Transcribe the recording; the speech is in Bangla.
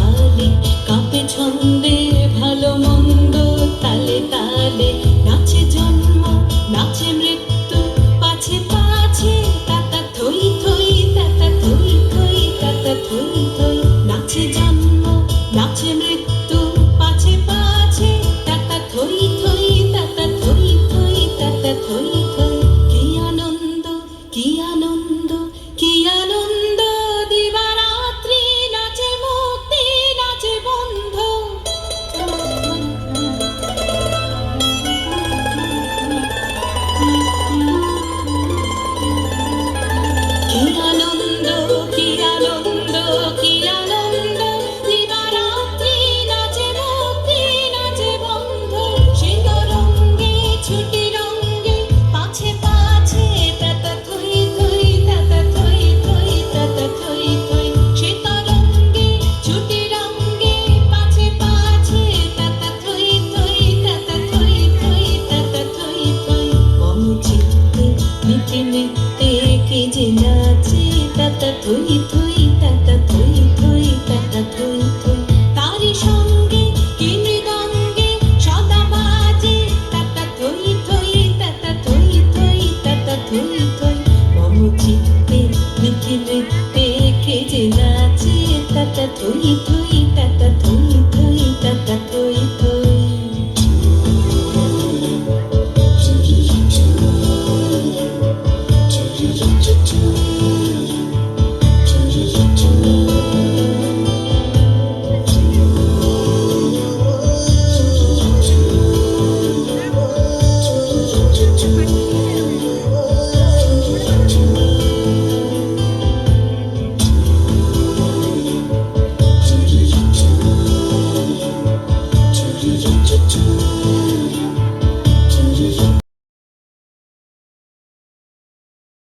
তালে কাঁপে ছন্দে ভালো মন্দ তালে তালে নাচে জন্ম নাচে মৃত্যু পাছে পাছে তাতা থই থই তাতা থই থই তাতা থই থই নাচে জন্ম নাচে মৃত্যু পাছে পাছে তাতা থই থই তাতা থই থই তাতা থই থই কি আনন্দ কি আনন্দ কি আনন্দ দিবারাত্রি নাচে মুক্তি নাচে বন্ধ কি আনন্দ কি আনন্দ কি আনন্দ দিবারাত্রি নাচে মুক্তি নাচে বন্ধ সিংহরঙ্গে ছুটি রঙ্গে পাছে পাছে তাতা থই থই তাতা থই থই তাতা থই থই সীতারঙ্গে ছুটি রঙ্গে পাছে পাছে তাতা থই থই তাতা থই থই তাতা থই থই মম চিত্তে নিতে নিতে কে যে নাচে তাতা থই থই তাতা থই থই তাতা থই থই তারি সঙ্গে কি মৃদঙ্গে সদা বাজে তাতা থই থই তাতা থই থই তাতা থই থই মম চিত্তে নিতে নিতে কে যে নাচে তাতা থই থই তাতা থই